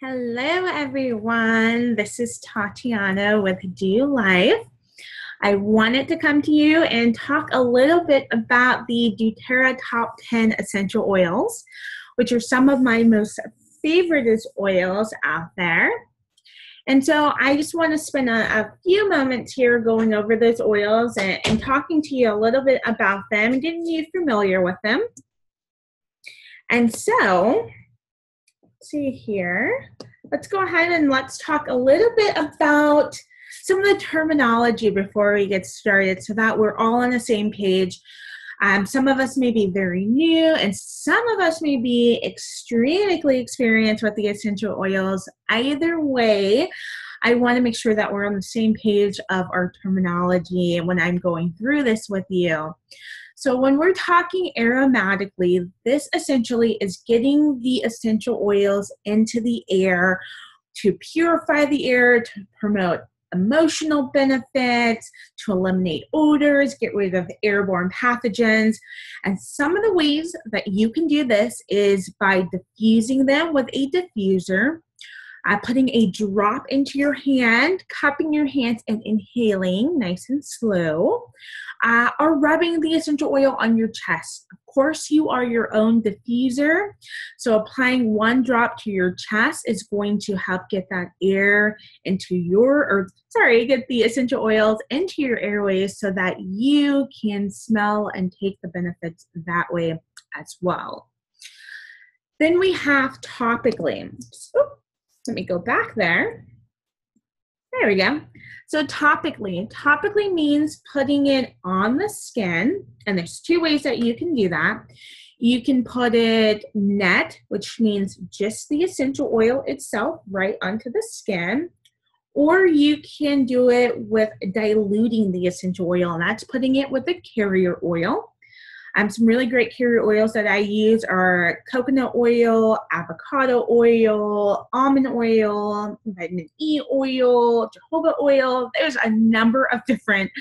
Hello, everyone. This is Tatiana with Do Life. I wanted to come to you and talk a little bit about the doTERRA Top 10 Essential Oils, which are some of my most favorite oils out there. And so I just want to spend a few moments here going over those oils and talking to you a little bit about them and getting you familiar with them. And so, let's see here. Let's go ahead and let's talk a little bit about some of the terminology before we get started so that we're all on the same page. Some of us may be very new and some of us may be extremely experienced with the essential oils. Either way, I want to make sure that we're on the same page of our terminology when I'm going through this with you. So when we're talking aromatically, this essentially is getting the essential oils into the air to purify the air, to promote emotional benefits, to eliminate odors, get rid of airborne pathogens. And some of the ways that you can do this is by diffusing them with a diffuser, putting a drop into your hand, cupping your hands and inhaling nice and slow, or rubbing the essential oil on your chest. Of course, you are your own diffuser, so applying one drop to your chest is going to help get that air into get the essential oils into your airways so that you can smell and take the benefits that way as well. Then we have topically. Let me go back there. There we go. So topically means putting it on the skin, and there's two ways that you can do that. You can put it net, which means just the essential oil itself right onto the skin, or you can do it with diluting the essential oil, and that's putting it with a carrier oil. Some really great carrier oils that I use are coconut oil, avocado oil, almond oil, vitamin E oil, jojoba oil. There's a number of different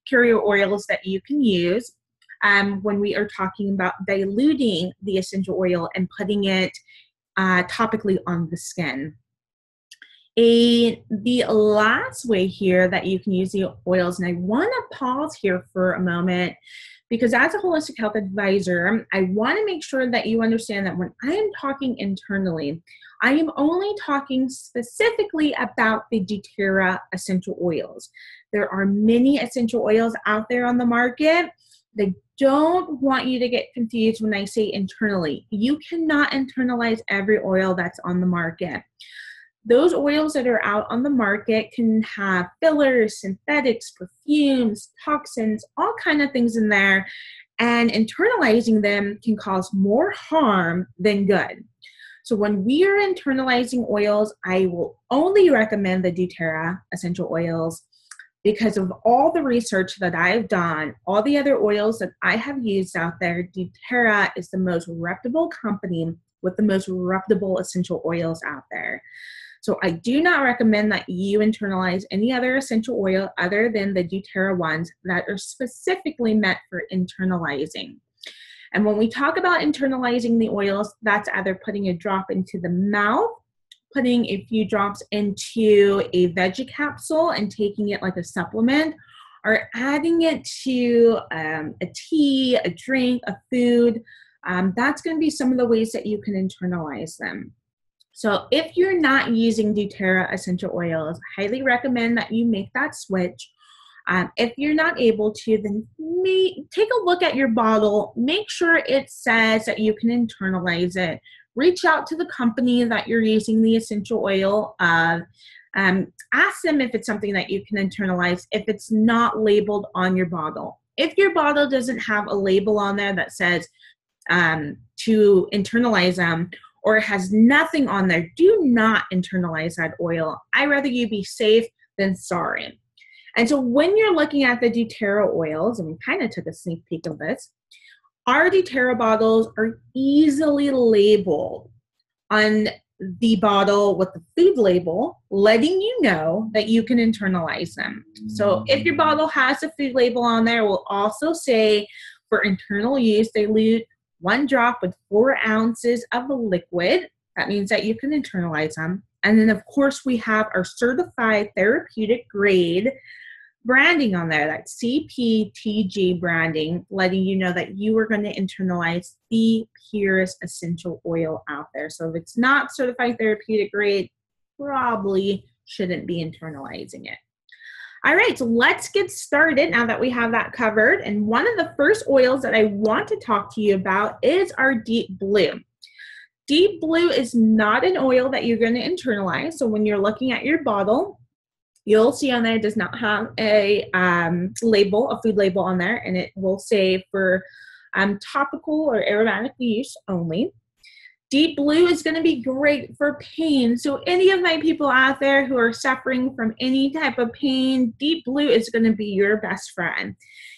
carrier oils that you can use when we are talking about diluting the essential oil and putting it topically on the skin. The last way here that you can use the oils, and I want to pause here for a moment, because as a holistic health advisor, I want to make sure that you understand that when I am talking internally, I am only talking specifically about the doTERRA essential oils. There are many essential oils out there on the market. They don't want you to get confused when I say internally. You cannot internalize every oil that's on the market. Those oils that are out on the market can have fillers, synthetics, perfumes, toxins, all kinds of things in there, and internalizing them can cause more harm than good. So when we are internalizing oils, I will only recommend the doTERRA essential oils because of all the research that I've done, all the other oils that I have used out there. doTERRA is the most reputable company with the most reputable essential oils out there. So I do not recommend that you internalize any other essential oil other than the doTERRA ones that are specifically meant for internalizing. And when we talk about internalizing the oils, that's either putting a drop into the mouth, putting a few drops into a veggie capsule and taking it like a supplement, or adding it to a tea, a drink, a food. That's going to be some of the ways that you can internalize them. So if you're not using doTERRA essential oils, I highly recommend that you make that switch. If you're not able to, then take a look at your bottle. Make sure it says that you can internalize it. Reach out to the company that you're using the essential oil of. Ask them if it's something that you can internalize if it's not labeled on your bottle. If your bottle doesn't have a label on there that says to internalize them, or it has nothing on there, do not internalize that oil. I'd rather you be safe than sorry. And so when you're looking at the doTERRA oils, and we kind of took a sneak peek of this, our doTERRA bottles are easily labeled on the bottle with the food label, letting you know that you can internalize them. So if your bottle has a food label on there, it will also say for internal use, dilute 1 drop with 4 ounces of the liquid. That means that you can internalize them. And then, of course, we have our certified therapeutic grade branding on there, that CPTG branding, letting you know that you are going to internalize the purest essential oil out there. So if it's not certified therapeutic grade, probably shouldn't be internalizing it. All right, so let's get started now that we have that covered. And one of the first oils that I want to talk to you about is our Deep Blue. Deep Blue is not an oil that you're going to internalize. So when you're looking at your bottle, you'll see on there it does not have a label, a food label on there, and it will say for topical or aromatic use only. Deep Blue is going to be great for pain. So any of my people out there who are suffering from any type of pain, Deep Blue is going to be your best friend.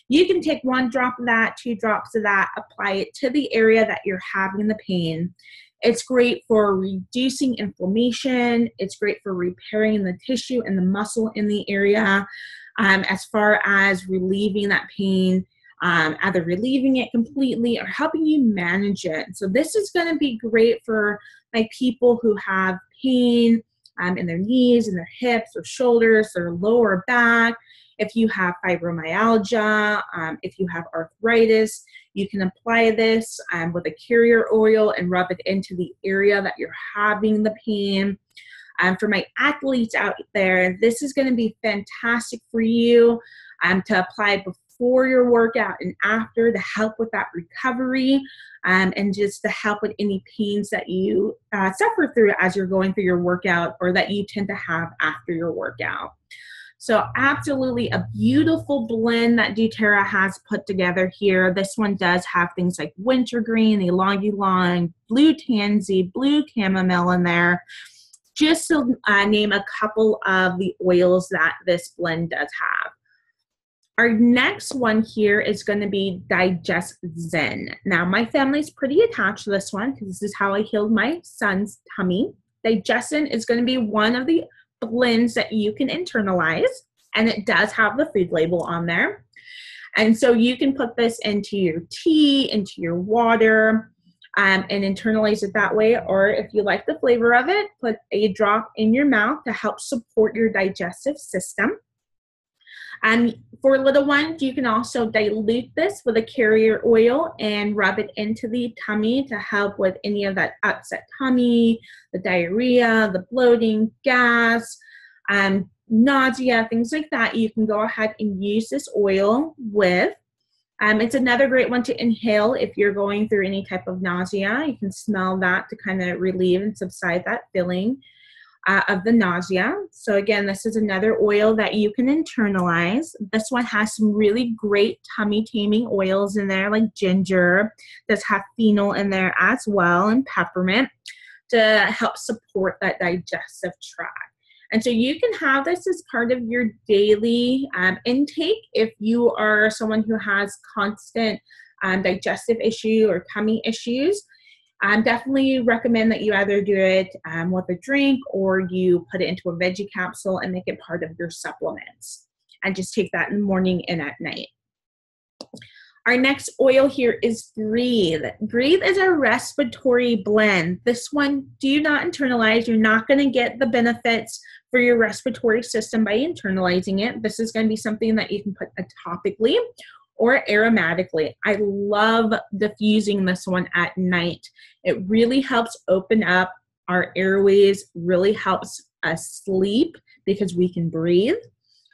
You can take 1 drop of that, 2 drops of that, apply it to the area that you're having the pain. It's great for reducing inflammation. It's great for repairing the tissue and the muscle in the area, as far as relieving that pain, either relieving it completely or helping you manage it. So this is going to be great for my people who have pain in their knees, in their hips or shoulders, their lower back. If you have fibromyalgia, if you have arthritis, you can apply this with a carrier oil and rub it into the area that you're having the pain. For my athletes out there, this is going to be fantastic for you to apply before your workout and after, to help with that recovery and just to help with any pains that you suffer through as you're going through your workout or that you tend to have after your workout. So absolutely a beautiful blend that doTERRA has put together here. This one does have things like wintergreen, ylang-ylang, blue tansy, blue chamomile in there, just to name a couple of the oils that this blend does have. Our next one here is going to be Digestion. Now, my family's pretty attached to this one because this is how I healed my son's tummy. Digestion is going to be one of the blends that you can internalize, and it does have the food label on there. And so you can put this into your tea, into your water, and internalize it that way. Or if you like the flavor of it, put a drop in your mouth to help support your digestive system. And for little ones, you can also dilute this with a carrier oil and rub it into the tummy to help with any of that upset tummy, the diarrhea, the bloating, gas, nausea, things like that. You can go ahead and use this oil with. It's another great one to inhale if you're going through any type of nausea. You can smell that to kind of relieve and subside that feeling of the nausea. So again, this is another oil that you can internalize. This one has some really great tummy taming oils in there, like ginger. Does have phenol in there as well, and peppermint to help support that digestive tract. And so you can have this as part of your daily intake if you are someone who has constant digestive issue or tummy issues. Definitely recommend that you either do it with a drink or you put it into a veggie capsule and make it part of your supplements. And just take that in the morning and at night. Our next oil here is Breathe. Breathe is a respiratory blend. This one, do not internalize. You're not going to get the benefits for your respiratory system by internalizing it. This is going to be something that you can put topically or aromatically. I love diffusing this one at night. It really helps open up our airways, really helps us sleep because we can breathe.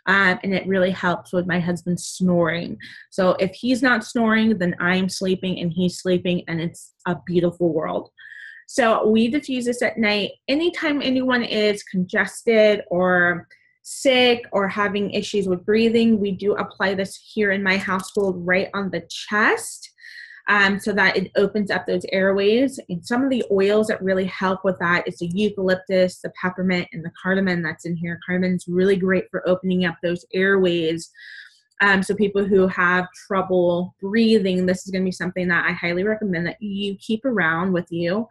And it really helps with my husband snoring. So if he's not snoring, then I'm sleeping and he's sleeping, and it's a beautiful world. So we diffuse this at night. Anytime anyone is congested or sick or having issues with breathing, we do apply this here in my household right on the chest so that it opens up those airways. And some of the oils that really help with that is the eucalyptus, the peppermint, and the cardamom that's in here. Cardamom is really great for opening up those airways. So people who have trouble breathing, this is going to be something that I highly recommend that you keep around with you.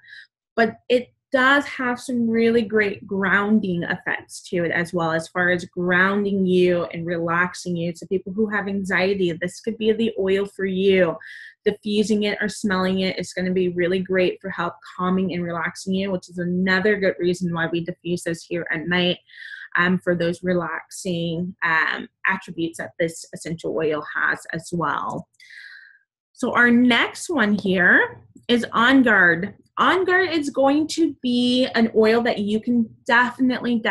But it does have some really great grounding effects to it as well, as far as grounding you and relaxing you. So people who have anxiety, this could be the oil for you diffusing it or smelling it is going to be really great for help calming and relaxing you, which is another good reason why we diffuse this here at night, for those relaxing attributes that this essential oil has as well. So our next one here is OnGuard. OnGuard is going to be an oil that you can definitely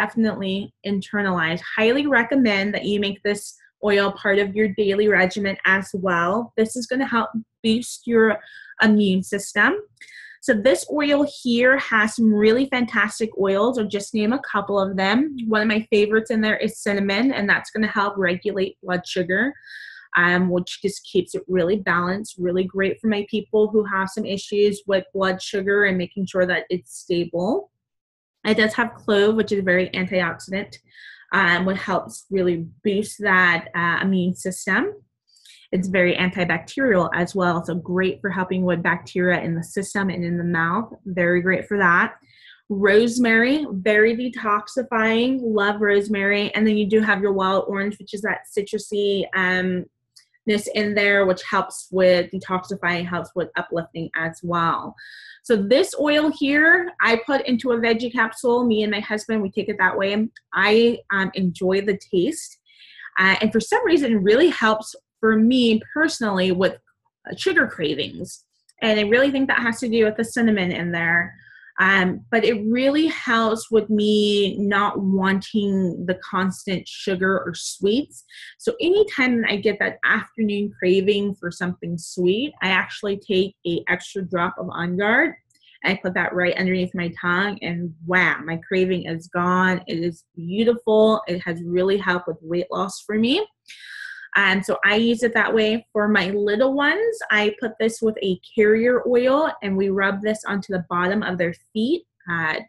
internalize. Highly recommend that you make this oil part of your daily regimen as well. This is going to help boost your immune system. So this oil here has some really fantastic oils. I'll just name a couple of them. One of my favorites in there is cinnamon, and that's going to help regulate blood sugar, which just keeps it really balanced. Really great for my people who have some issues with blood sugar and making sure that it's stable. It does have clove, which is very antioxidant, which helps really boost that immune system. It's very antibacterial as well, so great for helping with bacteria in the system and in the mouth. Very great for that. Rosemary, very detoxifying. Love rosemary. And then you do have your wild orange, which is that citrusy in there, which helps with detoxifying, helps with uplifting as well. So this oil here, I put into a veggie capsule. Me and my husband, we take it that way. I enjoy the taste. And for some reason, it really helps for me personally with sugar cravings. And I really think that has to do with the cinnamon in there. But it really helps with me not wanting the constant sugar or sweets. So anytime I get that afternoon craving for something sweet, I actually take an extra drop of OnGuard and I put that right underneath my tongue, and wow, my craving is gone. It is beautiful. It has really helped with weight loss for me. So I use it that way. For my little ones, I put this with a carrier oil, and we rub this onto the bottom of their feet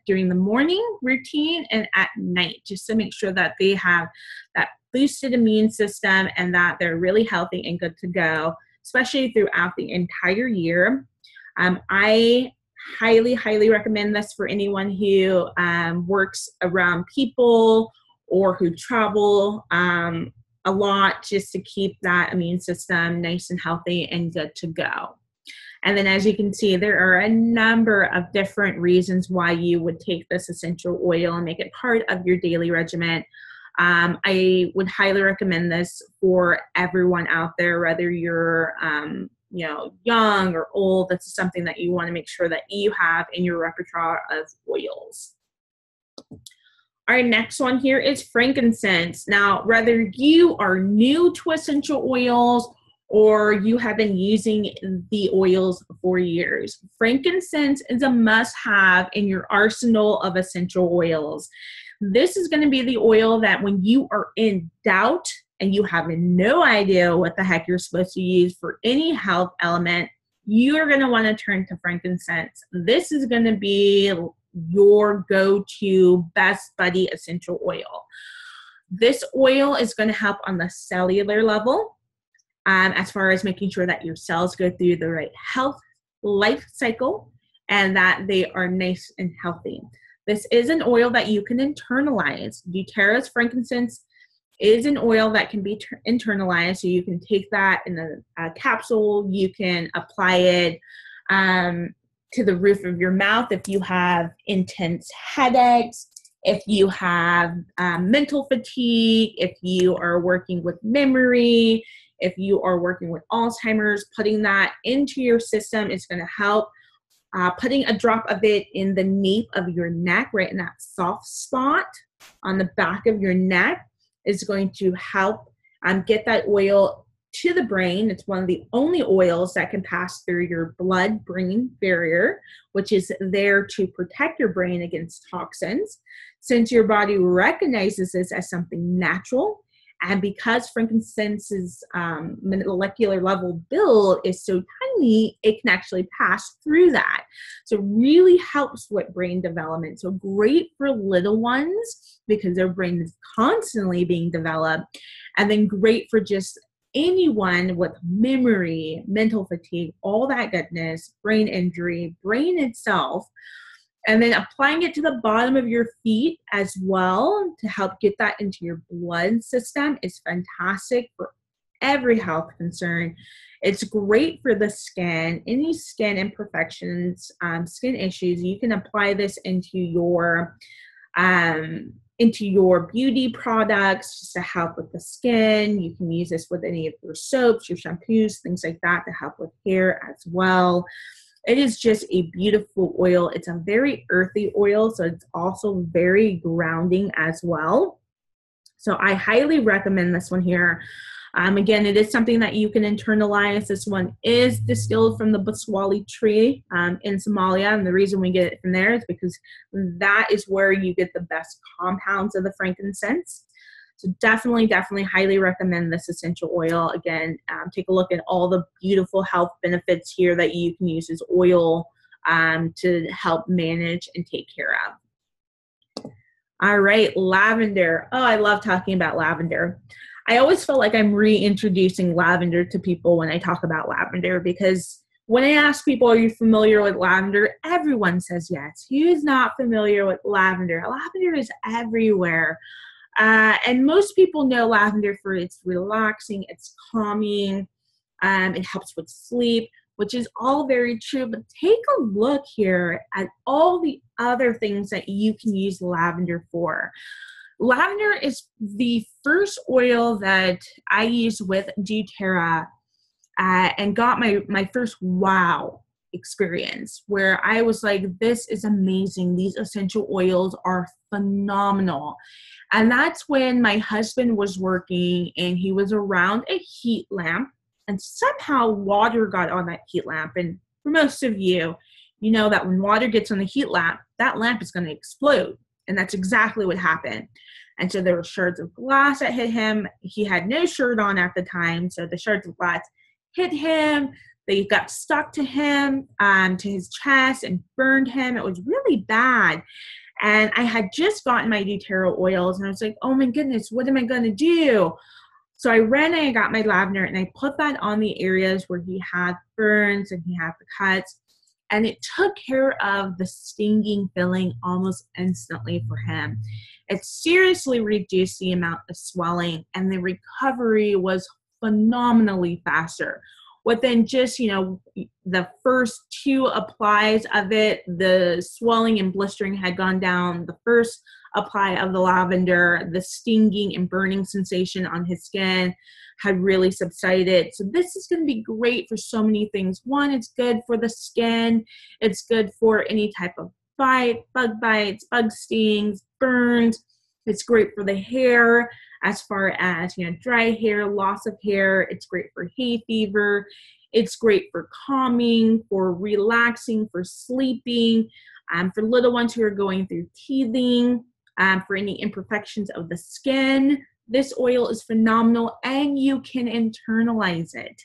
during the morning routine and at night, just to make sure that they have that boosted immune system and that they're really healthy and good to go, especially throughout the entire year. I highly recommend this for anyone who works around people or who travel a lot, just to keep that immune system nice and healthy and good to go. And then as you can see, there are a number of different reasons why you would take this essential oil and make it part of your daily regimen. I would highly recommend this for everyone out there, whether you're young or old. This is something that you want to make sure that you have in your repertoire of oils. Our next one here is frankincense. Now, whether you are new to essential oils or you have been using the oils for years, frankincense is a must-have in your arsenal of essential oils. This is going to be the oil that when you are in doubt and you have no idea what the heck you're supposed to use for any health element, you're going to want to turn to frankincense. This is going to be your go-to best buddy essential oil. This oil is going to help on the cellular level, as far as making sure that your cells go through the right health life cycle and that they are nice and healthy. This is an oil that you can internalize. doTERRA's frankincense is an oil that can be internalized, so you can take that in a capsule. You can apply it to the roof of your mouth if you have intense headaches, if you have mental fatigue, if you are working with memory, if you are working with Alzheimer's. Putting that into your system is going to help. Putting a drop of it in the nape of your neck, right in that soft spot on the back of your neck, is going to help get that oil to the brain. It's one of the only oils that can pass through your blood-brain barrier, which is there to protect your brain against toxins. Since your body recognizes this as something natural, and because frankincense's molecular level build is so tiny, it can actually pass through that. So it really helps with brain development. So great for little ones because their brain is constantly being developed, and then great for just anyone with memory, mental fatigue, all that goodness, brain injury, brain itself. And then applying it to the bottom of your feet as well to help get that into your blood system is fantastic for every health concern. It's great for the skin, any skin imperfections, skin issues. You can apply this into your beauty products just to help with the skin. You can use this with any of your soaps, your shampoos, things like that to help with hair as well. It is just a beautiful oil. It's a very earthy oil, so it's also very grounding as well. So I highly recommend this one here. Again, it is something that you can internalize. This one is distilled from the Baswali tree in Somalia, and the reason we get it from there is because that is where you get the best compounds of the frankincense. So definitely highly recommend this essential oil. Again, take a look at all the beautiful health benefits here that you can use as oil to help manage and take care of. All right, lavender. Oh, I love talking about lavender. I always feel like I'm reintroducing lavender to people when I talk about lavender, because when I ask people, are you familiar with lavender? Everyone says yes. Who's not familiar with lavender? Lavender is everywhere. And most people know lavender for its relaxing, it's calming, it helps with sleep, which is all very true. But take a look here at all the other things that you can use lavender for. Lavender is the first oil that I used with doTERRA and got my first wow experience, where I was like, this is amazing. These essential oils are phenomenal. And that's when my husband was working and he was around a heat lamp, and somehow water got on that heat lamp. And for most of you, you know that when water gets on the heat lamp, that lamp is going to explode. And that's exactly what happened. And so there were shards of glass that hit him. He had no shirt on at the time, so the shards of glass hit him. They got stuck to him, to his chest, and burned him. It was really bad. And I had just gotten my doTERRA oils, and I was like, oh my goodness, what am I going to do? So I ran and I got my lavender, and I put that on the areas where he had burns and he had the cuts. And it took care of the stinging feeling almost instantly for him. It seriously reduced the amount of swelling, and the recovery was phenomenally faster. Within just, the first 2 applies of it, the swelling and blistering had gone down. The first apply of the lavender, the stinging and burning sensation on his skin had really subsided. So this is going to be great for so many things. One, it's good for the skin. It's good for any type of bite, bug bites, bug stings, burns. It's great for the hair as far as, dry hair, loss of hair. It's great for hay fever. It's great for calming, for relaxing, for sleeping, for little ones who are going through teething, for any imperfections of the skin. This oil is phenomenal, and you can internalize it.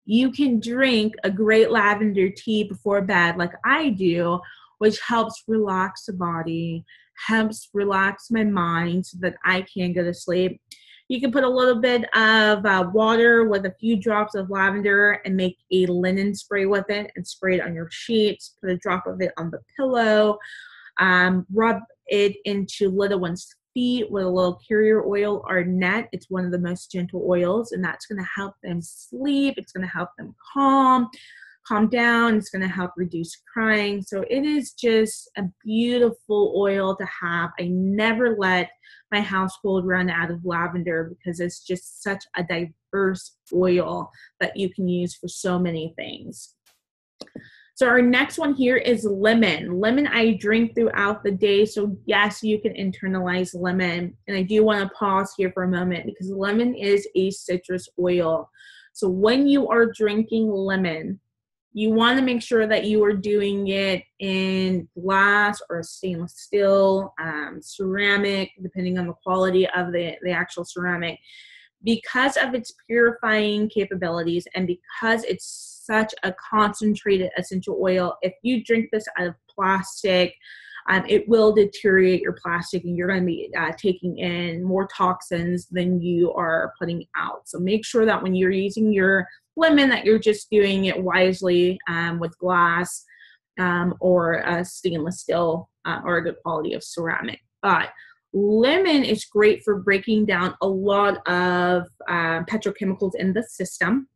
You can drink a great lavender tea before bed like I do, which helps relax the body, helps relax my mind so that I can go to sleep. You can put a little bit of water with a few drops of lavender and make a linen spray with it and spray it on your sheets. Put a drop of it on the pillow. Rub it into little one's feet with a little carrier oil or net. It's one of the most gentle oils, and that's going to help them sleep. It's going to help them calm down. It's going to help reduce crying. So it is just a beautiful oil to have. I never let my household run out of lavender because it's just such a diverse oil that you can use for so many things. So our next one here is lemon. Lemon I drink throughout the day, so yes, you can internalize lemon. And I do want to pause here for a moment because lemon is a citrus oil. So when you are drinking lemon, you want to make sure that you are doing it in glass or stainless steel, ceramic, depending on the quality of the actual ceramic. Because of its purifying capabilities and because it's such a concentrated essential oil, if you drink this out of plastic, it will deteriorate your plastic and you're going to be taking in more toxins than you are putting out. So make sure that when you're using your lemon that you're just doing it wisely with glass or stainless steel or a good quality of ceramic. But Lemon is great for breaking down a lot of petrochemicals in the system.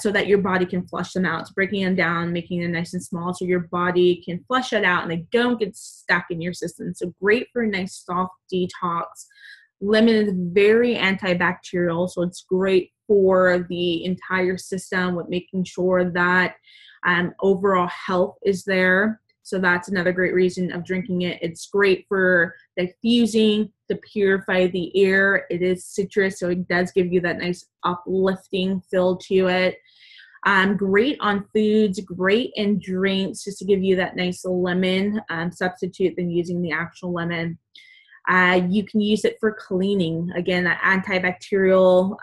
So that your body can flush them out. It's breaking them down, making them nice and small so your body can flush it out and they don't get stuck in your system. So great for a nice soft detox. Lemon is very antibacterial, so it's great for the entire system with making sure that overall health is there. So that's another great reason of drinking it. It's great for diffusing, to purify the air. It is citrus, so it does give you that nice uplifting feel to it. Great on foods, great in drinks, just to give you that nice lemon substitute than using the actual lemon. You can use it for cleaning. Again, the antibacterial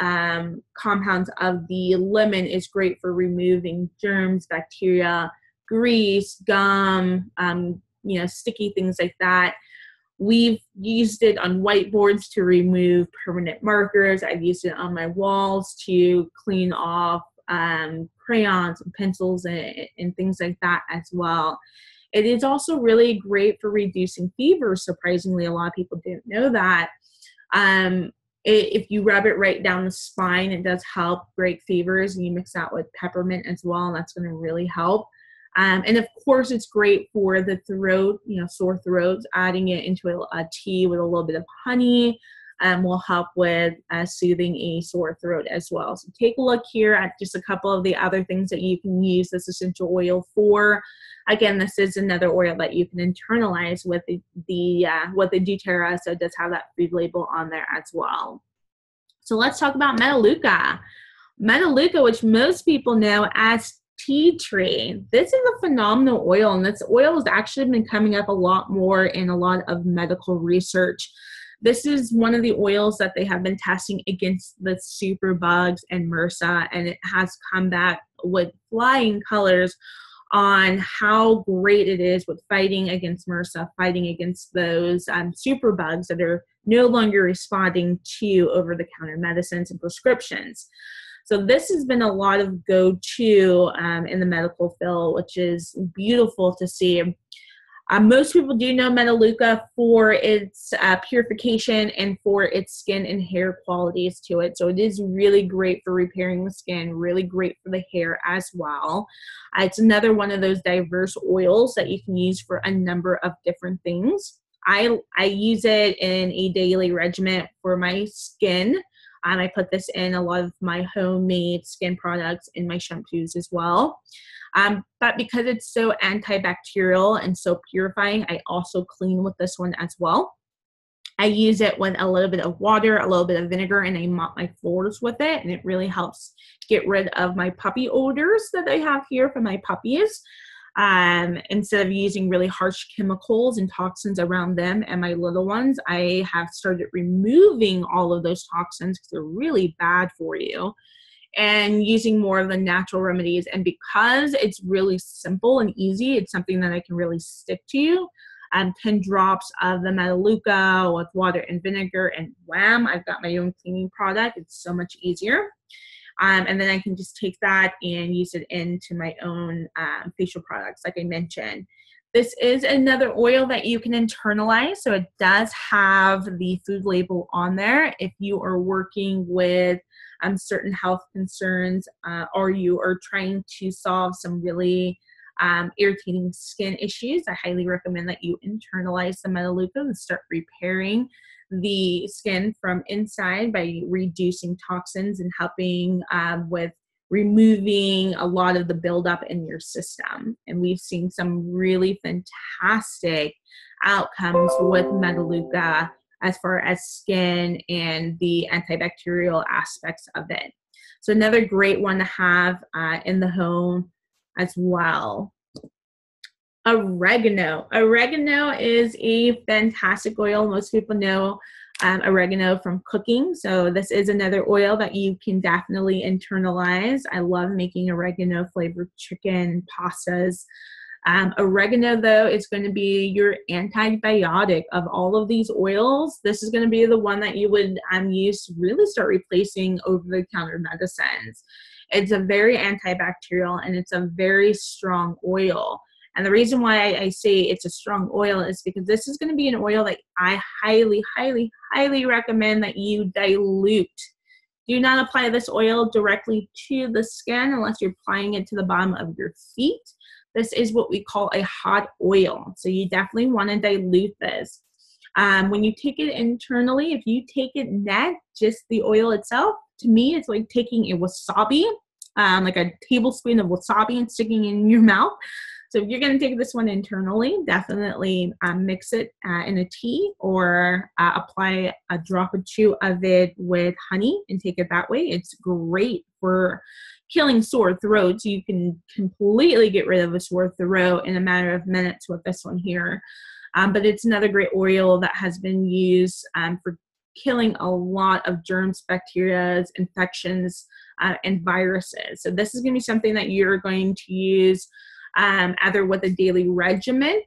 compounds of the lemon is great for removing germs, bacteria, grease, gum, sticky things like that. We've used it on whiteboards to remove permanent markers. I've used it on my walls to clean off crayons and pencils and things like that as well. It is also really great for reducing fever. Surprisingly, a lot of people didn't know that. If you rub it right down the spine, it does help break fevers, and you mix that with peppermint as well, and that's going to really help. And of course, it's great for the throat, sore throats. Adding it into a tea with a little bit of honey will help with soothing a sore throat as well. So take a look here at just a couple of the other things that you can use this essential oil for. Again, this is another oil that you can internalize with the doTERRA, so it does have that food label on there as well. So let's talk about Melaleuca. Melaleuca, which most people know as tea tree. This is a phenomenal oil, and this oil has actually been coming up a lot more in a lot of medical research. This is one of the oils that they have been testing against the superbugs and MRSA, and it has come back with flying colors on how great it is with fighting against MRSA, fighting against those superbugs that are no longer responding to over-the-counter medicines and prescriptions. So this has been a lot of go-to in the medical field, which is beautiful to see. Most people do know Melaleuca for its purification and for its skin and hair qualities to it. So it is really great for repairing the skin, really great for the hair as well. It's another one of those diverse oils that you can use for a number of different things. I use it in a daily regimen for my skin. I put this in a lot of my homemade skin products in my shampoos as well. But because it's so antibacterial and so purifying, I also clean with this one as well. I use it with a little bit of water, a little bit of vinegar, and I mop my floors with it. And it really helps get rid of my puppy odors that I have here for my puppies. Instead of using really harsh chemicals and toxins around them and my little ones, I have started removing all of those toxins because they're really bad for you, and using more of the natural remedies. And because it's really simple and easy, it's something that I can really stick to. 10 drops of the Melaleuca with water and vinegar, and wham, I've got my own cleaning product. It's so much easier. And then I can just take that and use it into my own facial products, like I mentioned. This is another oil that you can internalize, so it does have the food label on there. If you are working with certain health concerns or you are trying to solve some really irritating skin issues, I highly recommend that you internalize the Melaleuca and start repairing the skin from inside by reducing toxins and helping with removing a lot of the buildup in your system. And we've seen some really fantastic outcomes with Melaleuca as far as skin and the antibacterial aspects of it. So another great one to have in the home as well. Oregano. Oregano is a fantastic oil. Most people know oregano from cooking. So this is another oil that you can definitely internalize. I love making oregano flavored chicken, pastas. Oregano, though, is going to be your antibiotic of all of these oils. This is going to be the one that you would use to really start replacing over-the-counter medicines. It's a very antibacterial and it's a very strong oil. And the reason why I say it's a strong oil is because this is going to be an oil that I highly, highly, highly recommend that you dilute. Do not apply this oil directly to the skin unless you're applying it to the bottom of your feet. This is what we call a hot oil. So you definitely want to dilute this. When you take it internally, if you take it net, just the oil itself, to me, it's like taking a wasabi, like a tablespoon of wasabi and sticking it in your mouth. So if you're going to take this one internally, definitely mix it in a tea or apply a drop or two of it with honey and take it that way. It's great for killing sore throats. You can completely get rid of a sore throat in a matter of minutes with this one here. But it's another great oil that has been used for killing a lot of germs, bacteria, infections, and viruses. So this is going to be something that you're going to use either with a daily regimen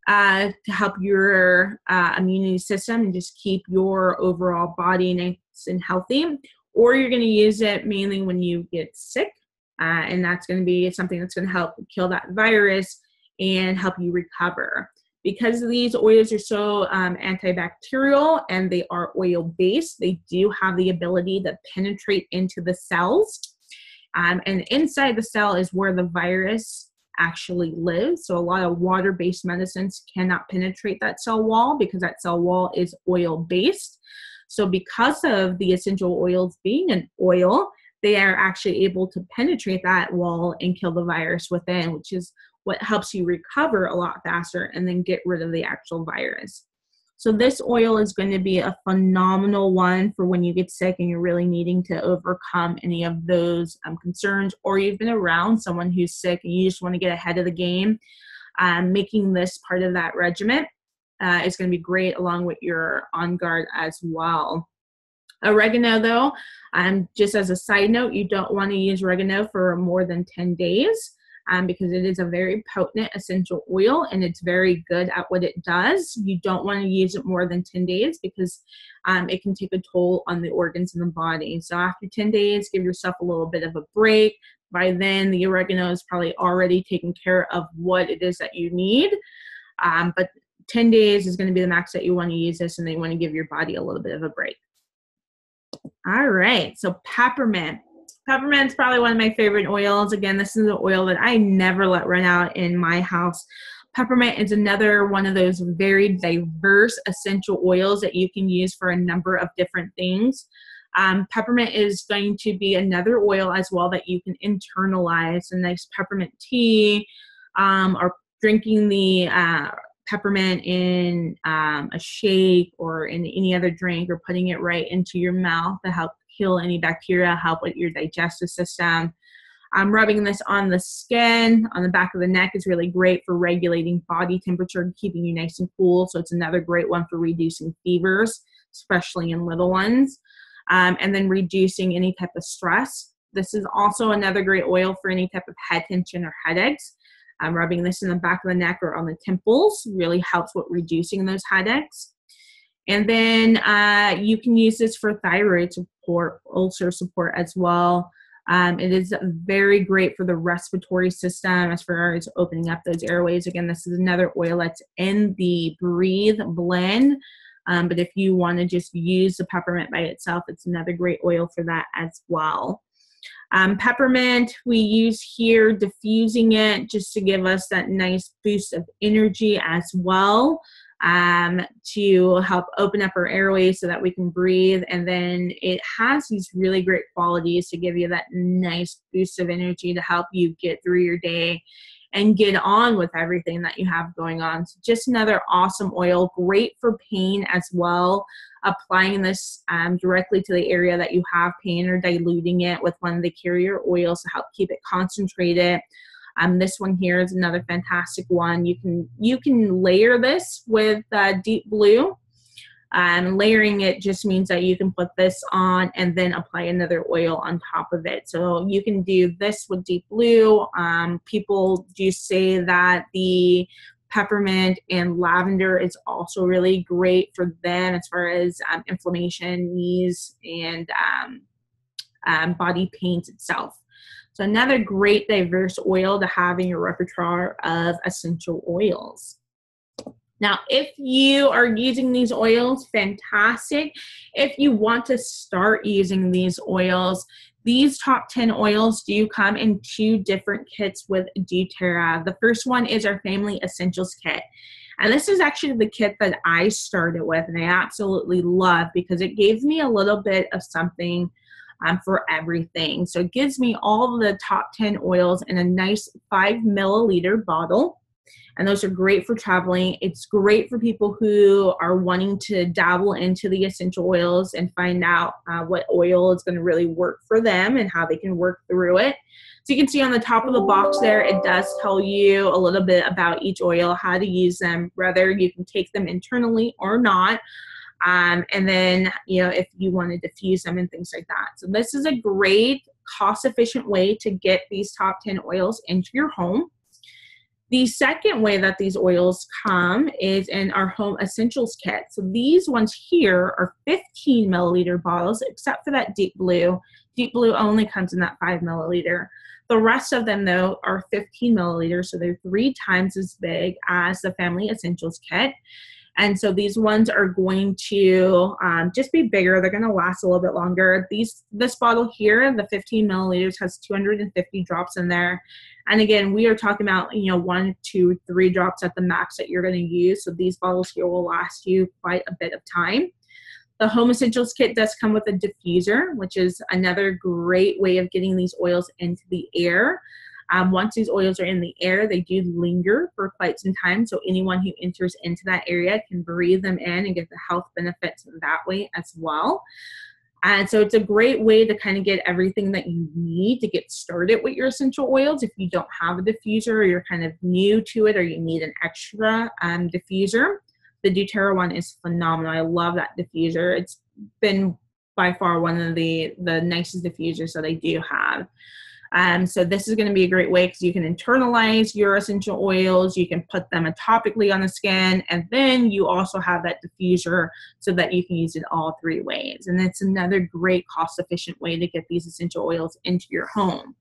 to help your immunity system and just keep your overall body nice and healthy, or you're going to use it mainly when you get sick, and that's going to be something that's going to help kill that virus and help you recover. Because these oils are so antibacterial and they are oil-based, they do have the ability to penetrate into the cells. And inside the cell is where the virus actually lives. So a lot of water-based medicines cannot penetrate that cell wall because that cell wall is oil-based. So because of the essential oils being an oil, they are actually able to penetrate that wall and kill the virus within, which is what helps you recover a lot faster and then get rid of the actual virus. So this oil is going to be a phenomenal one for when you get sick and you're really needing to overcome any of those concerns, or you've been around someone who's sick and you just want to get ahead of the game. Making this part of that regimen is going to be great along with your OnGuard as well. Oregano, though, just as a side note, you don't want to use oregano for more than 10 days. Because it is a very potent essential oil and it's very good at what it does. You don't want to use it more than 10 days because it can take a toll on the organs in the body. So after 10 days, give yourself a little bit of a break. By then, the oregano is probably already taken care of what it is that you need. But 10 days is going to be the max that you want to use this, and then you want to give your body a little bit of a break. All right, so peppermint. Peppermint is probably one of my favorite oils. Again, this is an oil that I never let run out in my house. Peppermint is another one of those very diverse essential oils that you can use for a number of different things. Peppermint is going to be another oil as well that you can internalize. A nice peppermint tea, or drinking the peppermint in a shake or in any other drink, or putting it right into your mouth to help kill any bacteria, help with your digestive system. Rubbing this on the skin, on the back of the neck is really great for regulating body temperature and keeping you nice and cool. So it's another great one for reducing fevers, especially in little ones. And then reducing any type of stress. This is also another great oil for any type of head tension or headaches. Rubbing this in the back of the neck or on the temples really helps with reducing those headaches. And then you can use this for thyroid support, ulcer support as well. It is very great for the respiratory system as far as opening up those airways. Again, this is another oil that's in the Breathe blend. But if you want to just use the peppermint by itself, it's another great oil for that as well. Peppermint, we use here diffusing it just to give us that nice boost of energy as well. To help open up our airways so that we can breathe. And then it has these really great qualities to give you that nice boost of energy to help you get through your day and get on with everything that you have going on. So just another awesome oil, great for pain as well. Applying this directly to the area that you have pain, or diluting it with one of the carrier oils to help keep it concentrated. This one here is another fantastic one. You can layer this with Deep Blue. Layering it just means that you can put this on and then apply another oil on top of it. So you can do this with Deep Blue. People do say that the peppermint and lavender is also really great for them as far as inflammation, knees, and body pains itself. So another great diverse oil to have in your repertoire of essential oils. Now, if you are using these oils, fantastic. If you want to start using these oils, these top 10 oils do come in 2 different kits with doTERRA. The first one is our Family Essentials Kit. And this is actually the kit that I started with and I absolutely love because it gives me a little bit of something for everything. So it gives me all the top 10 oils in a nice 5 milliliter bottle. And those are great for traveling. It's great for people who are wanting to dabble into the essential oils and find out what oil is going to really work for them and how they can work through it. So you can see on the top of the box there, it does tell you a little bit about each oil, how to use them, whether you can take them internally or not. And then, you know, if you want to diffuse them and things like that. So this is a great cost-efficient way to get these top 10 oils into your home. The second way that these oils come is in our Home Essentials Kit. So these ones here are 15 milliliter bottles, except for that deep blue. Deep blue only comes in that 5 milliliter. The rest of them, though, are 15 milliliters, so they're 3 times as big as the Family Essentials Kit. And so these ones are going to just be bigger. They're going to last a little bit longer. This bottle here, the 15 milliliters, has 250 drops in there. And again, we are talking about, you know, 1, 2, 3 drops at the max that you're going to use. So these bottles here will last you quite a bit of time. The Home Essentials Kit does come with a diffuser, which is another great way of getting these oils into the air. Once these oils are in the air, they do linger for quite some time. So anyone who enters into that area can breathe them in and get the health benefits that way as well. And so it's a great way to kind of get everything that you need to get started with your essential oils. If you don't have a diffuser or you're kind of new to it or you need an extra diffuser, the doTERRA one is phenomenal. I love that diffuser. It's been by far one of the nicest diffusers that I do have. So this is going to be a great way because you can internalize your essential oils, you can put them topically on the skin, and then you also have that diffuser so that you can use it all 3 ways. And it's another great cost-efficient way to get these essential oils into your home.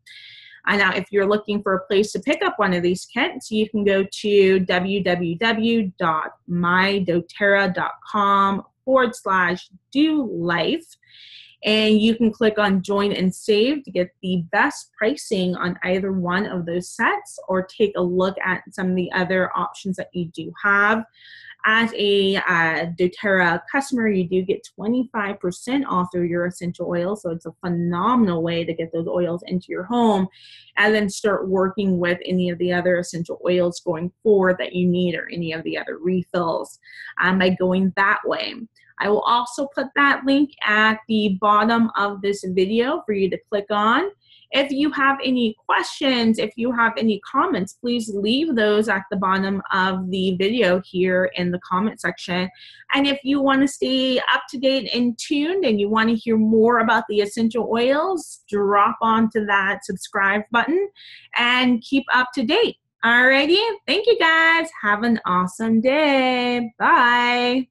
Now, if you're looking for a place to pick up one of these kits, you can go to www.mydoterra.com/DoLife. And you can click on Join and Save to get the best pricing on either one of those sets or take a look at some of the other options that you do have. As a doTERRA customer, you do get 25% off through your essential oils. So it's a phenomenal way to get those oils into your home and then start working with any of the other essential oils going forward that you need or any of the other refills by going that way. I will also put that link at the bottom of this video for you to click on. If you have any questions, if you have any comments, please leave those at the bottom of the video here in the comment section. And if you want to stay up to date and tuned and you want to hear more about the essential oils, drop onto that subscribe button and keep up to date. Alrighty, thank you guys. Have an awesome day. Bye.